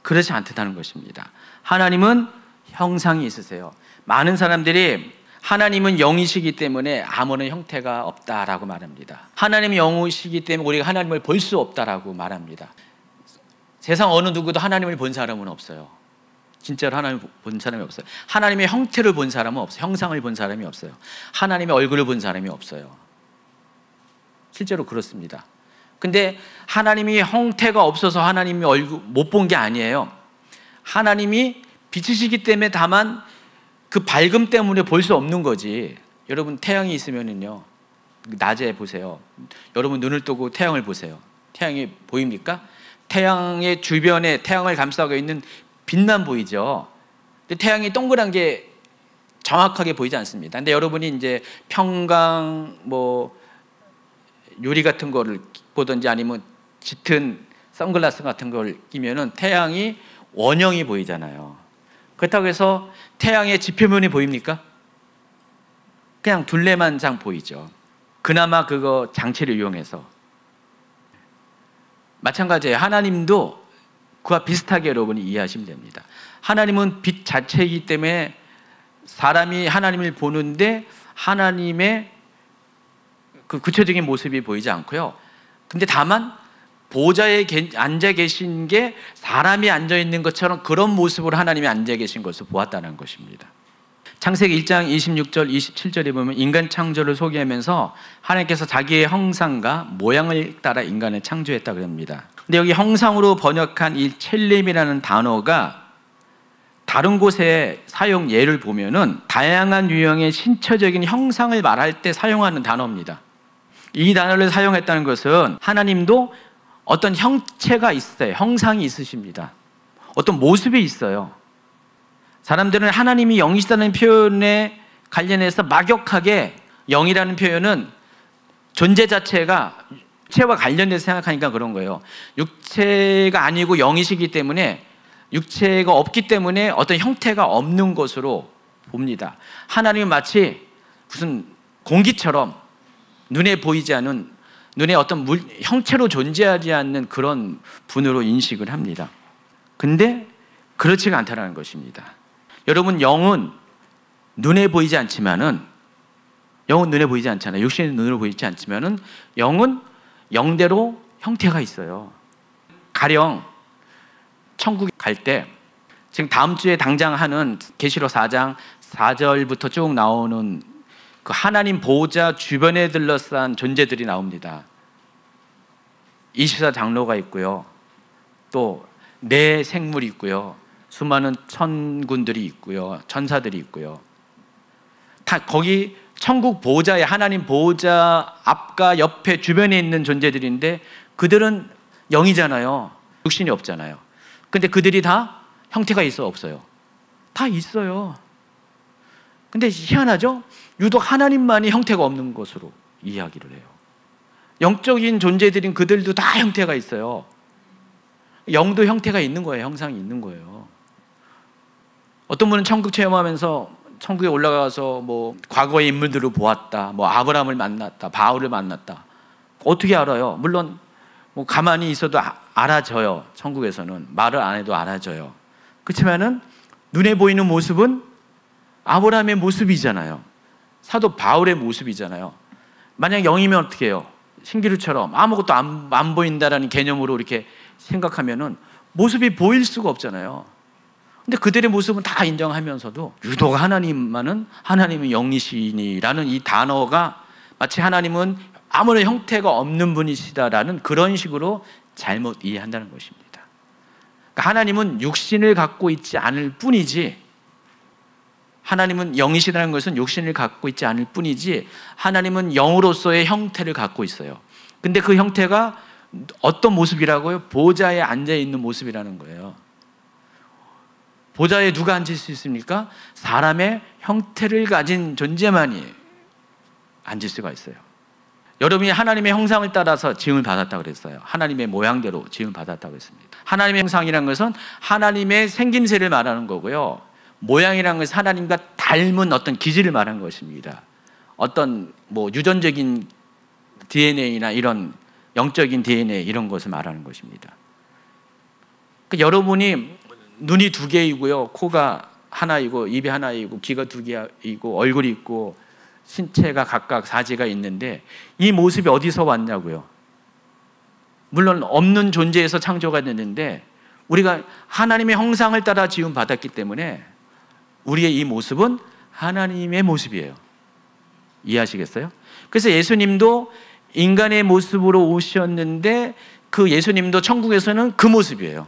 그렇지 않다는 것입니다. 하나님은 형상이 있으세요. 많은 사람들이 하나님은 영이시기 때문에 아무런 형태가 없다라고 말합니다. 하나님이 영이시기 때문에 우리가 하나님을 볼 수 없다라고 말합니다. 세상 어느 누구도 하나님을 본 사람은 없어요. 진짜로 하나님을 본 사람이 없어요. 하나님의 형태를 본 사람은 없어요. 형상을 본 사람이 없어요. 하나님의 얼굴을 본 사람이 없어요. 실제로 그렇습니다. 근데 하나님이 형태가 없어서 하나님이 얼굴 못 본 게 아니에요. 하나님이 빛이시기 때문에 다만 그 밝음 때문에 볼 수 없는 거지. 여러분 태양이 있으면은요 낮에 보세요. 여러분 눈을 뜨고 태양을 보세요. 태양이 보입니까? 태양의 주변에 태양을 감싸고 있는 빛만 보이죠. 근데 태양이 동그란 게 정확하게 보이지 않습니다. 근데 여러분이 이제 평강 뭐 유리 같은 거를 보든지 아니면 짙은 선글라스 같은 걸 끼면은 태양이 원형이 보이잖아요. 그렇다고 해서 태양의 지표면이 보입니까? 그냥 둘레만 장 보이죠. 그나마 그거 장치를 이용해서. 마찬가지예요. 하나님도 그와 비슷하게 여러분이 이해하시면 됩니다. 하나님은 빛 자체이기 때문에 사람이 하나님을 보는데 하나님의 그 구체적인 모습이 보이지 않고요. 근데 다만 보좌에 앉아 계신 게 사람이 앉아 있는 것처럼 그런 모습으로 하나님이 앉아 계신 것을 보았다는 것입니다. 창세기 1장 26절 27절에 보면 인간 창조를 소개하면서 하나님께서 자기의 형상과 모양을 따라 인간을 창조했다고 합니다. 근데 여기 형상으로 번역한 이 첼렘이라는 단어가 다른 곳에 사용 예를 보면은 다양한 유형의 신체적인 형상을 말할 때 사용하는 단어입니다. 이 단어를 사용했다는 것은 하나님도 어떤 형체가 있어요. 형상이 있으십니다. 어떤 모습이 있어요. 사람들은 하나님이 영이시다는 표현에 관련해서 막역하게 영이라는 표현은 존재 자체가 육체와 관련돼서 생각하니까 그런 거예요. 육체가 아니고 영이시기 때문에 육체가 없기 때문에 어떤 형태가 없는 것으로 봅니다. 하나님은 마치 무슨 공기처럼 눈에 보이지 않은, 눈에 어떤 형체로 존재하지 않는 그런 분으로 인식을 합니다. 근데 그렇지가 않다는 것입니다. 여러분, 영은 눈에 보이지 않지만은, 영은 눈에 보이지 않잖아요. 육신은 눈으로 보이지 않지만은 영은 영대로 형태가 있어요. 가령 천국에 갈 때, 지금 다음 주에 당장 하는 계시록 4장 4절부터 쭉 나오는 그 하나님 보호자 주변에 둘러싼 존재들이 나옵니다. 24장로가 있고요. 또 네 생물이 있고요. 수많은 천군들이 있고요. 천사들이 있고요. 다 거기 천국 보호자의 하나님 보호자 앞과 옆에 주변에 있는 존재들인데 그들은 영이잖아요. 육신이 없잖아요. 근데 그들이 다 형태가 있어 없어요? 다 있어요. 근데 희한하죠? 유독 하나님만이 형태가 없는 것으로 이야기를 해요. 영적인 존재들인 그들도 다 형태가 있어요. 영도 형태가 있는 거예요. 형상이 있는 거예요. 어떤 분은 천국 체험하면서 천국에 올라가서 뭐 과거의 인물들을 보았다, 뭐 아브라함을 만났다, 바울을 만났다. 어떻게 알아요? 물론 뭐 가만히 있어도 알아져요. 천국에서는 말을 안 해도 알아져요. 그렇지만은 눈에 보이는 모습은 아브라함의 모습이잖아요. 사도 바울의 모습이잖아요. 만약 영이면 어떻게 해요? 신기루처럼 아무것도 안 보인다라는 개념으로 이렇게 생각하면은 모습이 보일 수가 없잖아요. 근데 그들의 모습은 다 인정하면서도 유독 하나님만은 하나님은 영이시니라는 이 단어가 마치 하나님은 아무런 형태가 없는 분이시다라는 그런 식으로 잘못 이해한다는 것입니다. 그러니까 하나님은 육신을 갖고 있지 않을 뿐이지, 하나님은 영이시라는 것은 육신을 갖고 있지 않을 뿐이지 하나님은 영으로서의 형태를 갖고 있어요. 근데 그 형태가 어떤 모습이라고요? 보좌에 앉아있는 모습이라는 거예요. 보좌에 누가 앉을 수 있습니까? 사람의 형태를 가진 존재만이 앉을 수가 있어요. 여러분이 하나님의 형상을 따라서 지음을 받았다고 그랬어요. 하나님의 모양대로 지음을 받았다고 했습니다. 하나님의 형상이라는 것은 하나님의 생김새를 말하는 거고요. 모양이라는 것은 하나님과 닮은 어떤 기질을 말하는 것입니다. 어떤 뭐 유전적인 DNA나 이런 영적인 DNA 이런 것을 말하는 것입니다. 그러니까 여러분이 눈이 두 개이고요, 코가 하나이고 입이 하나이고 귀가 두 개이고 얼굴이 있고 신체가 각각 사지가 있는데 이 모습이 어디서 왔냐고요? 물론 없는 존재에서 창조가 됐는데 우리가 하나님의 형상을 따라 지음 받았기 때문에 우리의 이 모습은 하나님의 모습이에요. 이해하시겠어요? 그래서 예수님도 인간의 모습으로 오셨는데 그 예수님도 천국에서는 그 모습이에요.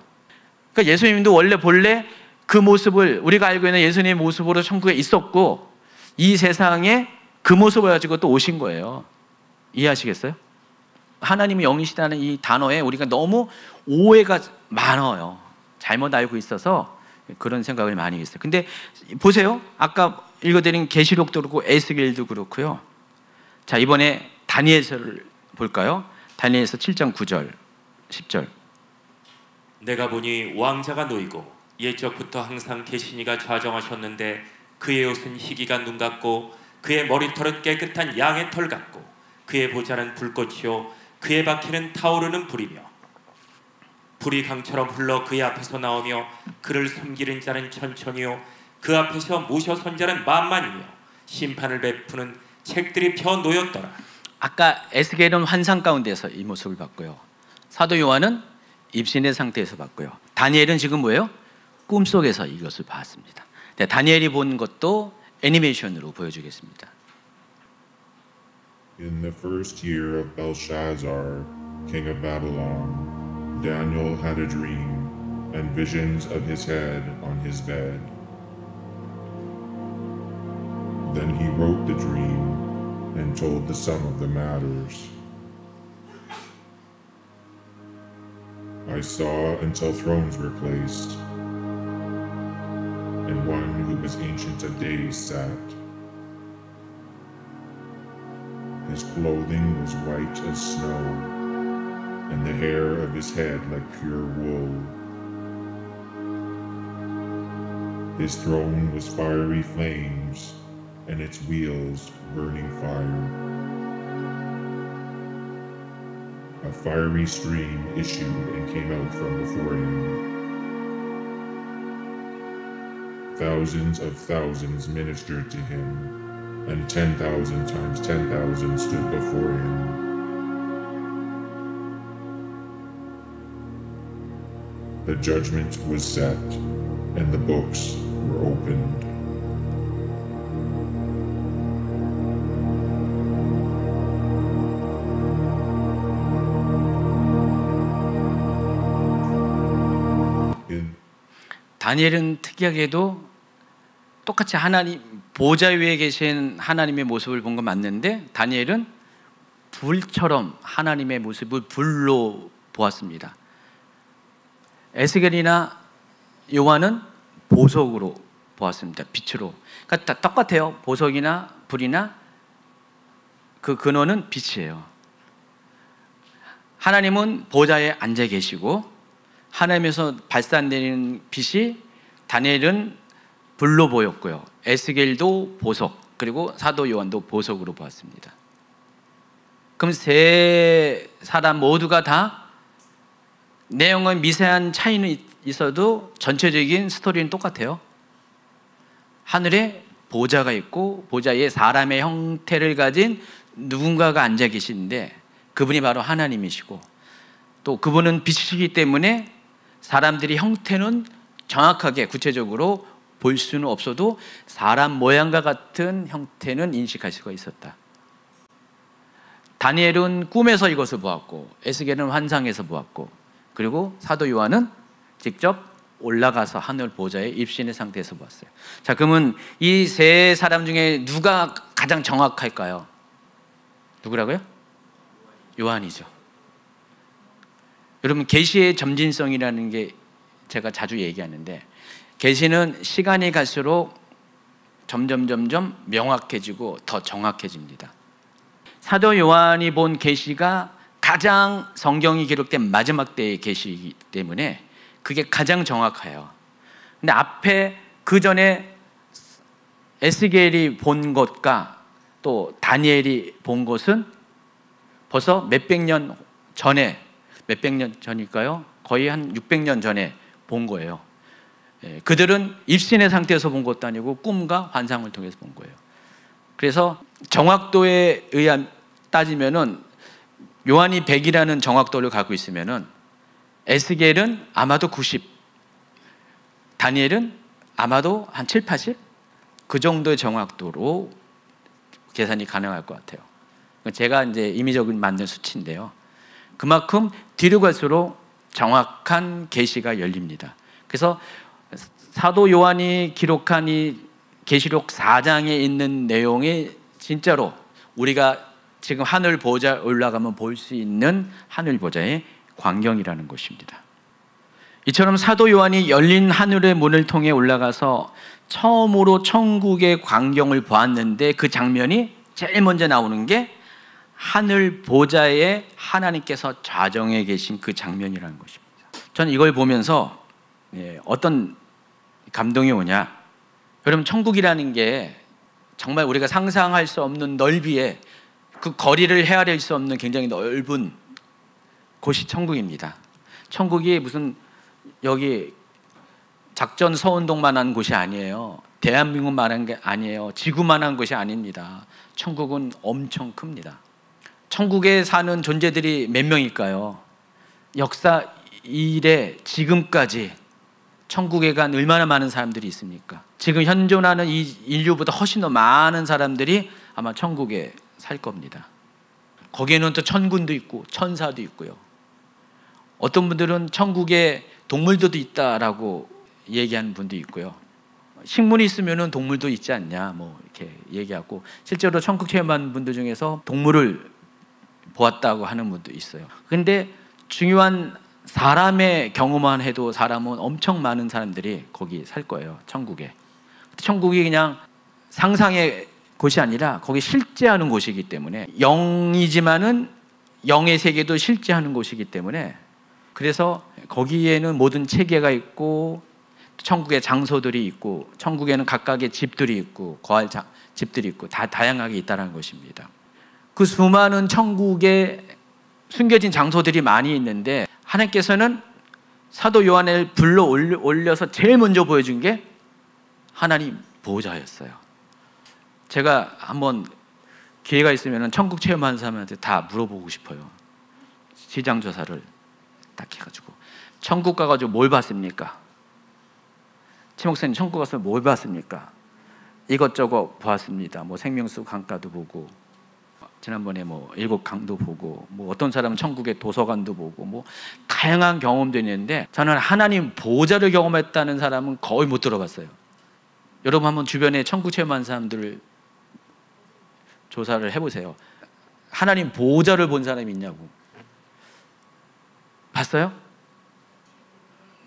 그러니까 예수님도 원래 본래 그 모습을 우리가 알고 있는 예수님의 모습으로 천국에 있었고 이 세상에 그 모습을 가지고 또 오신 거예요. 이해하시겠어요? 하나님이 영이시다는 이 단어에 우리가 너무 오해가 많아요. 잘못 알고 있어서 그런 생각을 많이 했어요. 근데 보세요. 아까 읽어드린 계시록도 그렇고 에스겔도 그렇고요. 자, 이번에 다니엘서를 볼까요? 다니엘서 7장 9절 10절 내가 보니 왕자가 놓이고 옛적부터 항상 계시니가 좌정하셨는데 그의 옷은 희기가 눈 같고 그의 머리털은 깨끗한 양의 털 같고 그의 보좌는 불꽃이요 그의 바퀴는 타오르는 불이며 불이 강처럼 흘러 그의 앞에서 나오며 그를 섬기는 자는 천천히요 그 앞에서 모셔 선 자는 만만이며 심판을 베푸는 책들이 펴 놓였더라. 아까 에스겔은 환상 가운데서 이 모습을 봤고요. 사도 요한은 입신의 상태에서 봤고요. 다니엘은 지금 뭐예요? 꿈속에서 이것을 봤습니다. 네, 다니엘이 본 것도 애니메이션으로 보여주겠습니다. In the first year of Belshazzar, king of Babylon, Daniel had a dream and visions of his head on his bed. Then he wrote the dream and told the sum of the matters. I saw until thrones were placed, and one who was ancient of days sat. His clothing was white as snow, and the hair of his head like pure wool. His throne was fiery flames, and its wheels burning fire. A fiery stream issued and came out from before him. Thousands of thousands ministered to him, and 10,000 times 10,000 stood before him. The judgment was set, and the books were opened. 다니엘은 특이하게도 똑같이 하나님 보좌 위에 계신 하나님의 모습을 본 건 맞는데 다니엘은 불처럼 하나님의 모습을 불로 보았습니다. 에스겔이나 요한은 보석으로 보았습니다. 빛으로. 그러니까 똑같아요. 보석이나 불이나 그 근원은 빛이에요. 하나님은 보좌에 앉아 계시고 하나님에서 발산되는 빛이 다니엘은 불로 보였고요. 에스겔도 보석, 그리고 사도 요한도 보석으로 보았습니다. 그럼 세 사람 모두가 다 내용은 미세한 차이는 있어도 전체적인 스토리는 똑같아요. 하늘에 보좌가 있고 보좌에 사람의 형태를 가진 누군가가 앉아 계시는데 그분이 바로 하나님이시고 또 그분은 빛이시기 때문에 사람들이 형태는 정확하게 구체적으로 볼 수는 없어도 사람 모양과 같은 형태는 인식할 수가 있었다. 다니엘은 꿈에서 이것을 보았고 에스겔은 환상에서 보았고 그리고 사도 요한은 직접 올라가서 하늘 보좌에 입신의 상태에서 보았어요. 자, 그러면 이 세 사람 중에 누가 가장 정확할까요? 누구라고요? 요한이죠. 여러분 계시의 점진성이라는 게 제가 자주 얘기하는데 계시는 시간이 갈수록 점점 명확해지고 더 정확해집니다. 사도 요한이 본 계시가 가장 성경이 기록된 마지막 때의 계시이기 때문에 그게 가장 정확해요. 근데 앞에 그 전에 에스겔이 본 것과 또 다니엘이 본 것은 벌써 몇백 년 전에, 몇백 년 전일까요? 거의 한 600년 전에 본 거예요. 그들은 입신의 상태에서 본 것도 아니고 꿈과 환상을 통해서 본 거예요. 그래서 정확도에 의한 따지면은 요한이 100이라는 정확도를 갖고 있으면은 에스겔은 아마도 90, 다니엘은 아마도 한 7, 80? 그 정도의 정확도로 계산이 가능할 것 같아요. 제가 이제 임의적으로 만든 수치인데요. 그만큼 뒤로 갈수록 정확한 계시가 열립니다. 그래서 사도 요한이 기록한 이 계시록 4장에 있는 내용이 진짜로 우리가 지금 하늘 보좌에 올라가면 볼 수 있는 하늘 보좌의 광경이라는 것입니다. 이처럼 사도 요한이 열린 하늘의 문을 통해 올라가서 처음으로 천국의 광경을 보았는데 그 장면이 제일 먼저 나오는 게 하늘 보좌에 하나님께서 좌정해 계신 그 장면이라는 것입니다. 저는 이걸 보면서 어떤 감동이 오냐. 여러분, 천국이라는 게 정말 우리가 상상할 수 없는 넓이에 그 거리를 헤아릴 수 없는 굉장히 넓은 곳이 천국입니다. 천국이 무슨 여기 작전 서운동만한 곳이 아니에요. 대한민국만한 게 아니에요. 지구만한 곳이 아닙니다. 천국은 엄청 큽니다. 천국에 사는 존재들이 몇 명일까요? 역사 이래 지금까지 천국에 간 얼마나 많은 사람들이 있습니까? 지금 현존하는 이 인류보다 훨씬 더 많은 사람들이 아마 천국에 살 겁니다. 거기에는 또 천군도 있고 천사도 있고요. 어떤 분들은 천국에 동물들도 있다라고 얘기하는 분도 있고요. 식물이 있으면 동물도 있지 않냐 뭐 이렇게 얘기하고, 실제로 천국 체험한 분들 중에서 동물을 보았다고 하는 분도 있어요. 근데 중요한 사람의 경험만 해도 사람은 엄청 많은 사람들이 거기 살 거예요. 천국에. 천국이 그냥 상상의 곳이 아니라 거기 실제하는 곳이기 때문에, 영이지만은 영의 세계도 실제하는 곳이기 때문에, 그래서 거기에는 모든 체계가 있고 천국의 장소들이 있고 천국에는 각각의 집들이 있고 거할 집들이 있고 다 다양하게 있다는 것입니다. 그 수많은 천국에 숨겨진 장소들이 많이 있는데 하나님께서는 사도 요한을 불러 올려서 제일 먼저 보여준 게 하나님 보호자였어요. 제가 한번 기회가 있으면 천국 체험하는 사람한테 다 물어보고 싶어요. 시장조사를 딱 해가지고, 천국 가가지고 뭘 봤습니까? 최 목사님 천국 가서 뭘 봤습니까? 이것저것 보았습니다. 뭐 생명수 강가도 보고, 지난번에 뭐 일곱 강도 보고, 뭐 어떤 사람은 천국의 도서관도 보고, 뭐 다양한 경험도 있는데 저는 하나님 보호자를 경험했다는 사람은 거의 못 들어봤어요. 여러분 한번 주변에 천국 체험한 사람들을 조사를 해보세요. 하나님 보호자를 본 사람이 있냐고. 봤어요?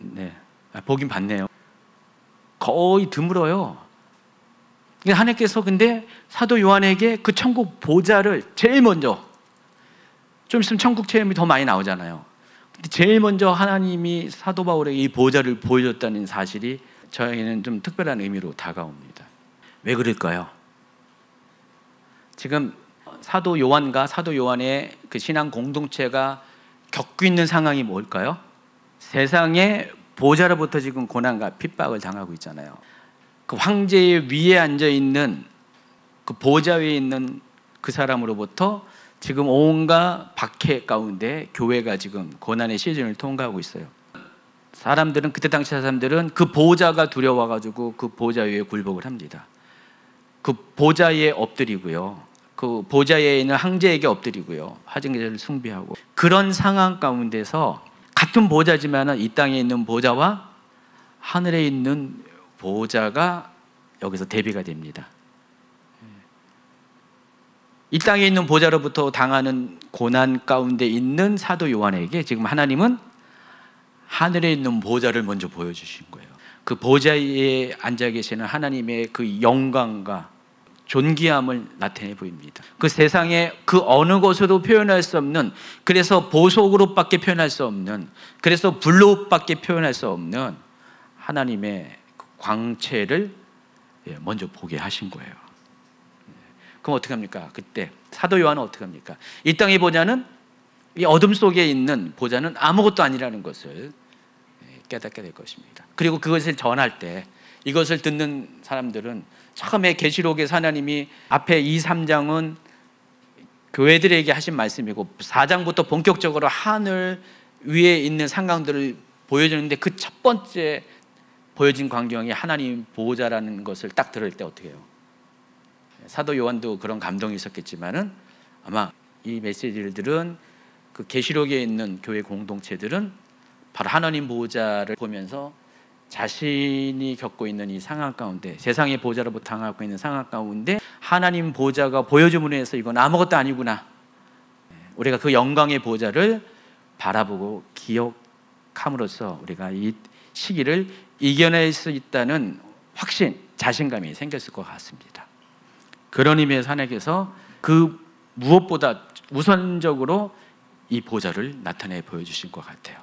네, 보긴 봤네요. 거의 드물어요. 하나님께서 근데 사도 요한에게 그 천국 보호자를 제일 먼저, 좀 있으면 천국 체험이 더 많이 나오잖아요. 근데 제일 먼저 하나님이 사도 바울에게 이 보호자를 보여줬다는 사실이 저에게는 좀 특별한 의미로 다가옵니다. 왜 그럴까요? 지금 사도 요한과 사도 요한의 그 신앙 공동체가 겪고 있는 상황이 뭘까요? 세상에 보호자로부터 지금 고난과 핍박을 당하고 있잖아요. 그 황제의 위에 앉아 있는 그 보호자 위에 있는 그 사람으로부터 지금 온갖 박해 가운데 교회가 지금 고난의 시즌을 통과하고 있어요. 사람들은, 그때 당시 사람들은 그 보호자가 두려워가지고 그 보호자 위에 굴복을 합니다. 그 보호자에 엎드리고요, 그 보호자에 있는 황제에게 엎드리고요, 화증제를 숭배하고, 그런 상황 가운데서 같은 보호자지만 이 땅에 있는 보호자와 하늘에 있는 보호자가 여기서 대비가 됩니다. 이 땅에 있는 보호자로부터 당하는 고난 가운데 있는 사도 요한에게 지금 하나님은 하늘에 있는 보호자를 먼저 보여주신 거예요. 그 보호자에 앉아 계시는 하나님의 그 영광과 존귀함을 나타내 보입니다. 그 세상에 그 어느 것으로 표현할 수 없는, 그래서 보석으로밖에 표현할 수 없는, 그래서 불로밖에 표현할 수 없는 하나님의 광채를 먼저 보게 하신 거예요. 그럼 어떻게 합니까? 그때 사도 요한은 어떻게 합니까? 이 땅의 보좌는, 이 어둠 속에 있는 보좌는 아무것도 아니라는 것을 깨닫게 될 것입니다. 그리고 그것을 전할 때 이것을 듣는 사람들은, 처음에 계시록의 하나님이 앞에 2, 3장은 교회들에게 하신 말씀이고 4장부터 본격적으로 하늘 위에 있는 상황들을 보여주는데, 그 첫 번째 보여진 광경이 하나님 보호자라는 것을 딱 들을 때 어떻게 해요? 사도 요한도 그런 감동이 있었겠지만은 아마 이 메시지를 들은 그 계시록에 있는 교회 공동체들은 바로 하나님 보호자를 보면서 자신이 겪고 있는 이 상황 가운데, 세상의 보호자로부터 당하고 있는 상황 가운데 하나님 보호자가 보여줌으로 해서 이건 아무것도 아니구나, 우리가 그 영광의 보호자를 바라보고 기억함으로써 우리가 이 시기를 이겨낼 수 있다는 확신, 자신감이 생겼을 것 같습니다. 그런 의미에서 하나님께서 그 무엇보다 우선적으로 이 보호자를 나타내 보여주신 것 같아요.